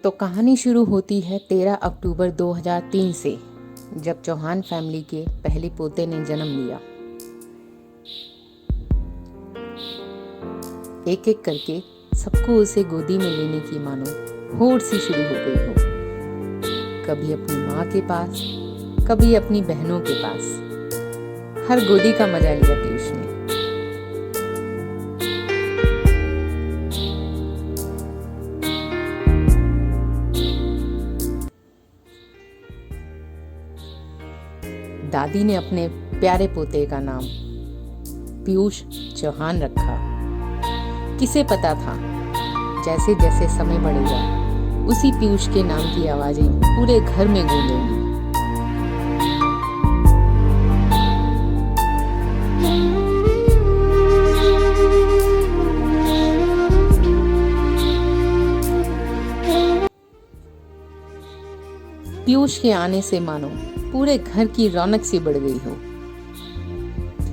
तो कहानी शुरू होती है 13 अक्टूबर 2003 से, जब चौहान फैमिली के पहले पोते ने जन्म लिया। एक एक करके सबको उसे गोदी में लेने की मानो होड़ सी शुरू हो गई हो। कभी अपनी माँ के पास, कभी अपनी बहनों के पास। हर गोदी का मजा लिया पीयूष ने। दादी ने अपने प्यारे पोते का नाम पीयूष चौहान रखा। किसे पता था जैसे जैसे समय बढ़ेगा उसी पीयूष के नाम की आवाजें पूरे घर में गूंजेंगी। पीयूष के आने से मानो पूरे घर की रौनक सी बढ़ गई हो।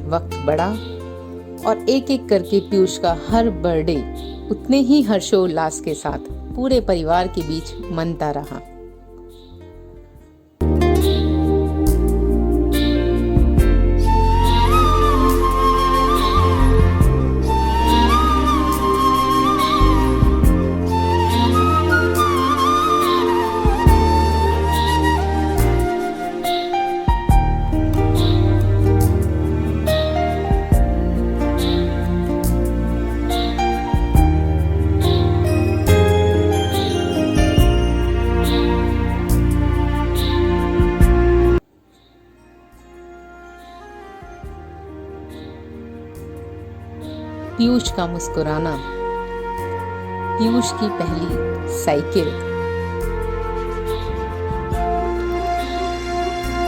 वक्त बढ़ा और एक एक करके पीयूष का हर बर्थडे उतने ही हर्षोल्लास के साथ पूरे परिवार के बीच मनता रहा। पीयूष का मुस्कुराना, पीयूष की पहली साइकिल,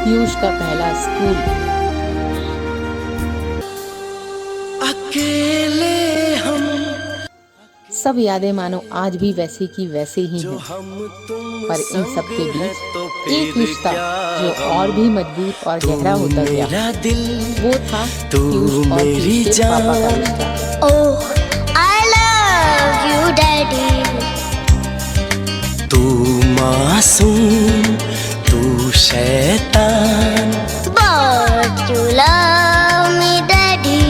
पीयूष का पहला स्कूल, अकेले हम, सब यादें मानो आज भी वैसे की वैसे ही हैं। पर इन सब के बीच एक रिश्ता जो और भी मजबूत और गहरा होता गया, वो था पीयूष और पीयूष के पापा का रिश्ता। Oh, I love you, Daddy. तू मासूम, तू शैतान, But you love me, Daddy.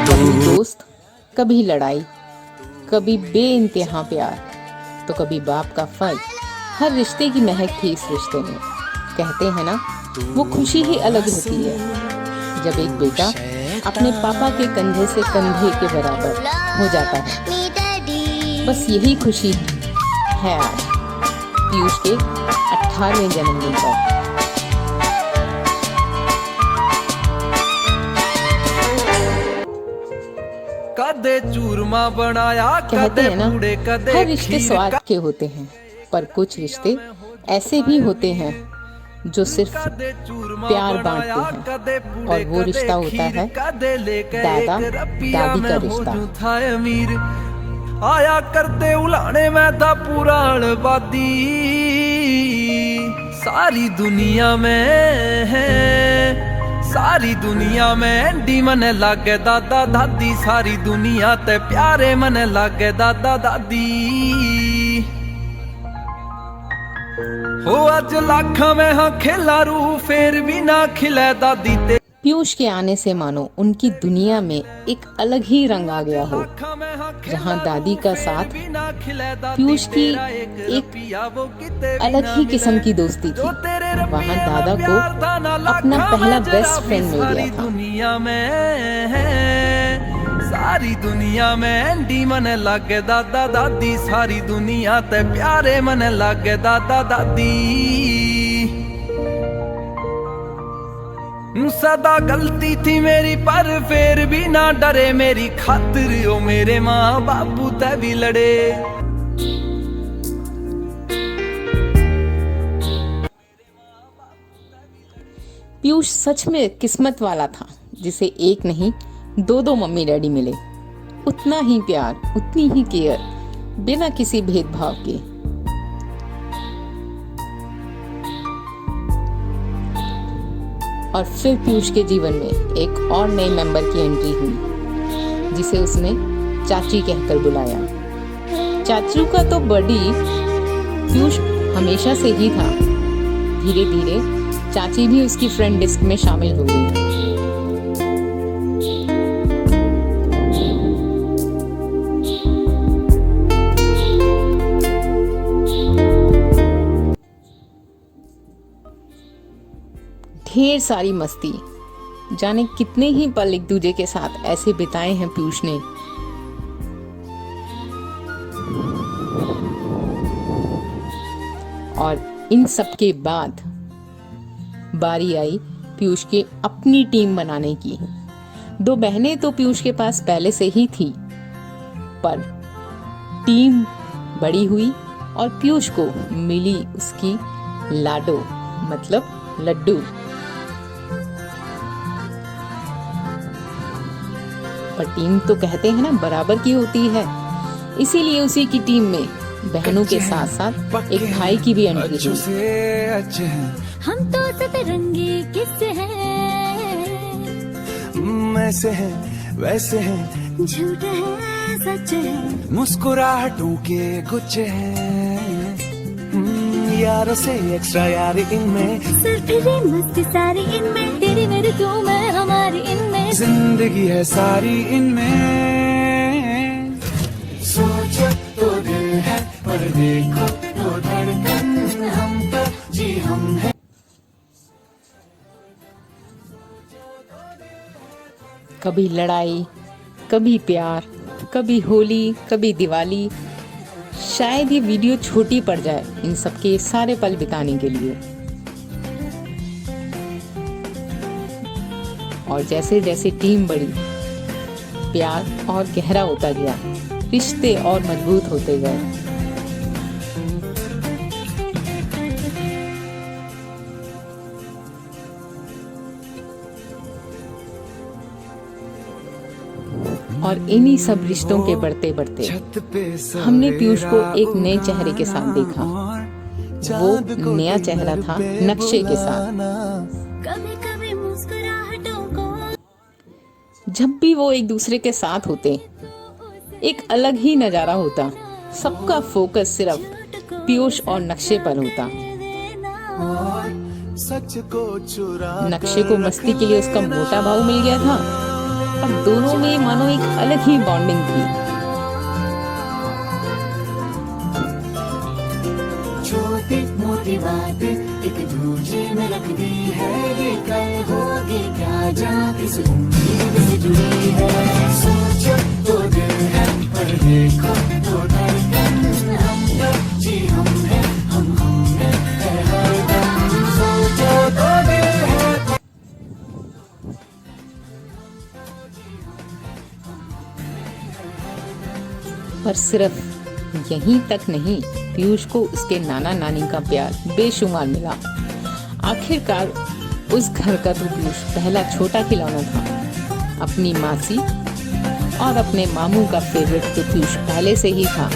कभी दोस्त, कभी लड़ाई, कभी बेइंतहा प्यार, तो कभी बाप का फर्ज। हर रिश्ते की महक थी इस रिश्ते में। कहते हैं ना, वो खुशी ही अलग होती है जब एक बेटा अपने पापा के कंधे से कंधे के बराबर हो जाता है। बस यही खुशी है आज पीयूष के 18वें जन्मदिन पर। कदे चूरमा बनाया, कहते हैं ना, हर रिश्ते स्वार्थ के होते हैं, पर कुछ रिश्ते ऐसे भी होते हैं जो सिर्फ प्यार बांटते हैं। और वो रिश्ता होता है दादा दादी का रिश्ता। आया करते उलाने में था पूरा अड़बादी, सारी दुनिया में है, सारी दुनिया में डी मन लागे दादा दादी, सारी दुनिया ते प्यारे मन लागे दादा दादी। हो आज लाखा में हाँ खेला रू फेर भी ना खिला दादी ते। पीयूष के आने से मानो उनकी दुनिया में एक अलग ही रंग आ गया हो। जहाँ दादी का साथ पीयूष की एक अलग ही किस्म की दोस्ती थी, वहाँ दादा को अपना पहला बेस्ट फ्रेंड मिल गया था। दुनिया में सारी दुनिया में डी मन लागे दादा दादी, सारी दुनिया ते प्यारे मन लागे दादा दादी। सदा गलती थी मेरी पर फिर भी ना डरे, मेरी खातिर ओ मेरे माँ बापू ते भी लड़े। पीयूष सच में किस्मत वाला था जिसे एक नहीं दो मम्मी डैडी मिले। उतना ही प्यार, उतनी ही केयर, बिना किसी भेदभाव के। और फिर पीयूष के जीवन में एक और नए मेंबर की एंट्री हुई, जिसे उसने चाची कहकर बुलाया। चाचू का तो बड़ी पीयूष हमेशा से ही था। धीरे धीरे चाची भी उसकी फ्रेंड लिस्ट में शामिल हो गई। ढेर सारी मस्ती, जाने कितने ही पल एक दूजे के साथ ऐसे बिताए हैं पीयूष ने। और इन सब के बाद बारी आई पीयूष की अपनी टीम बनाने की। दो बहनें तो पीयूष के पास पहले से ही थी, पर टीम बड़ी हुई और पीयूष को मिली उसकी लाडो मतलब लड्डू। पर टीम तो कहते हैं ना बराबर की होती है, इसीलिए उसी की टीम में बहनों के साथ साथ एक भाई की भी एंट्री हुई। हम तो सतरंगी किससे हैं, ऐसे हैं वैसे हैं, झूठ है सच है, मुस्कुराहटों के गुच्छे हैं, यार से एक्स्ट्रा यार इनमें, फिरे मस्ती सारी इनमें, तेरी मेरी तू मैं हमारी इनमें, जिंदगी है सारी इनमें। सोचो तो दिल है पर देखो तो धड़कन, हम तो जी हम हैं। कभी लड़ाई, कभी प्यार, कभी होली, कभी दिवाली। शायद ये वीडियो छोटी पड़ जाए इन सबके सारे पल बिताने के लिए। और जैसे जैसे टीम बढ़ी, प्यार और गहरा होता गया, रिश्ते और मजबूत होते गए। और इन्हीं सब रिश्तों के बढ़ते बढ़ते हमने पीयूष को एक नए चेहरे के साथ देखा। वो नया चेहरा था नक्शे के साथ। कभी कभी मुस्कुराहटों को, जब भी वो एक दूसरे के साथ होते एक अलग ही नजारा होता। सबका फोकस सिर्फ पीयूष और नक्शे पर होता। सच को चुरा नक्शे को मस्ती के लिए उसका मोटा भाव मिल गया था और दोनों में मानो एक अलग ही बॉन्डिंग थी। छोटी मोटी बातें एक दूजे में रख दी है, ये कल होगी क्या जान इस उम्मीद से जुड़ी है। सोचो तो दिल है पर देखो तो धड़कन, हम तो जी हम हैं, हम हैं है हरदम। सोचो तो दिल है। पर सिर्फ यहीं तक नहीं, पीयूष को उसके नाना नानी का प्यार बेशुमार मिला। आखिरकार उस घर का तो पीयूष पहला छोटा खिलौना था। अपनी मासी और अपने मामू का फेवरेट तो पीयूष पहले से ही था।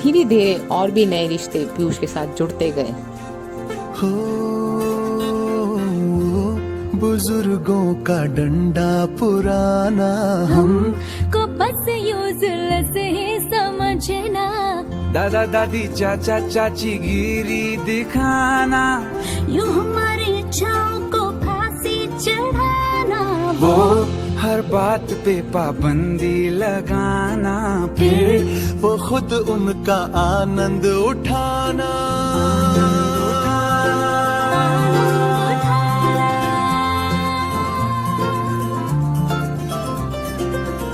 धीरे धीरे और भी नए रिश्ते पीयूष के साथ जुड़ते गए। बुजुर्गों का डंडा पुराना, हम को बस यूज़लेस ही समझना, दादा दादी चाचा चाची गिरी दिखाना, यूं हमारी इच्छाओं को फांसी चढ़ाना, वो हर बात पे पाबंदी लगाना, फिर वो खुद उनका आनंद उठाना।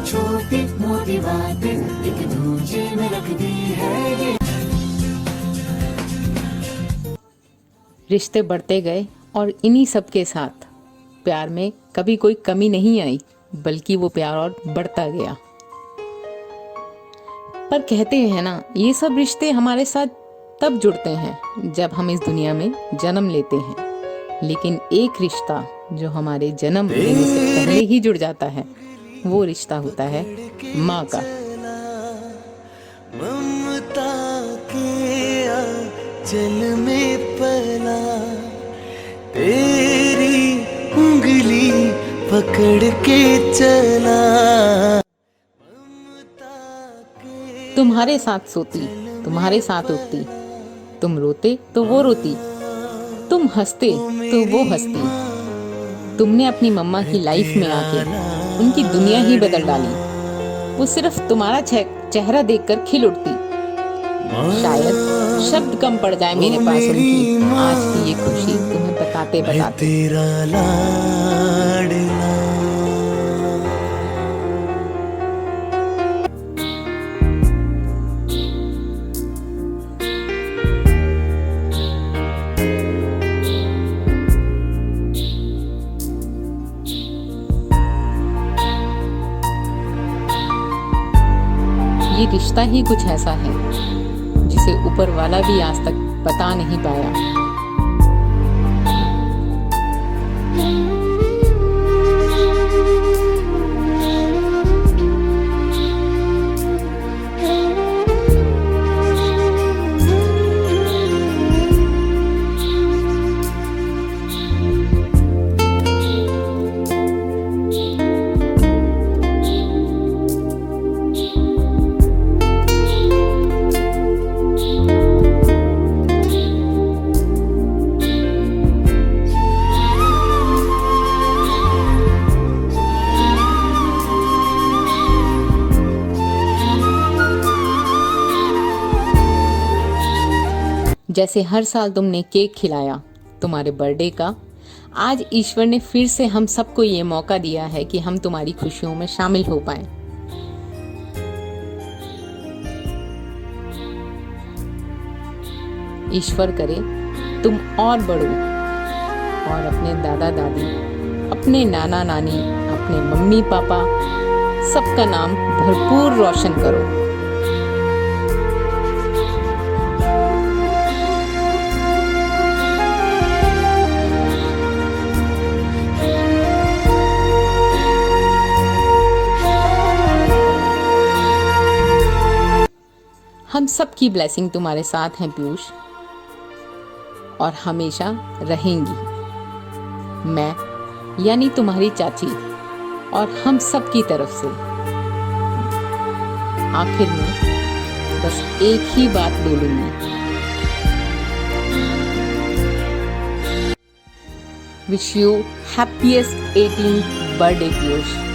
छोटी मोटी बातें एक दूजे में रख दी है, ये रिश्ते बढ़ते गए और इन्हीं सब के साथ प्यार में कभी कोई कमी नहीं आई, बल्कि वो प्यार और बढ़ता गया। पर कहते हैं ना, ये सब रिश्ते हमारे साथ तब जुड़ते हैं जब हम इस दुनिया में जन्म लेते हैं। लेकिन एक रिश्ता जो हमारे जन्म लेने से पहले ही जुड़ जाता है, वो रिश्ता होता है माँ का। ममता के आंचल में पला, तेरी उंगली पकड़ के चला, तुम्हारे साथ सोती, तुम्हारे साथ उठती, तुम रोते तो वो रोती, तुम हंसते तो वो हंसती। तुमने अपनी मम्मा की लाइफ में आके उनकी दुनिया ही बदल डाली। वो सिर्फ तुम्हारा चेहरा देखकर खिल उठती। शायद शब्द कम पड़ जाए मेरे पास उनकी आज की ये खुशी तुम्हें बताते बताते। तेरा लाडला ये रिश्ता ही कुछ ऐसा है जिसे ऊपर वाला भी आज तक बता नहीं पाया। जैसे हर साल तुमने केक खिलाया तुम्हारे बर्थडे का, आज ईश्वर ने फिर से हम सबको ये मौका दिया है कि हम तुम्हारी खुशियों में शामिल हो पाएं। ईश्वर करे तुम और बढ़ो और अपने दादा दादी, अपने नाना नानी, अपने मम्मी पापा सबका नाम भरपूर रोशन करो। हम सब की ब्लेसिंग तुम्हारे साथ हैं पीयूष, और हमेशा रहेंगी। मैं यानी तुम्हारी चाची और हम सब की तरफ से। आखिर में बस एक ही बात बोलूंगी, wish you happiest 18th birthday Piyush.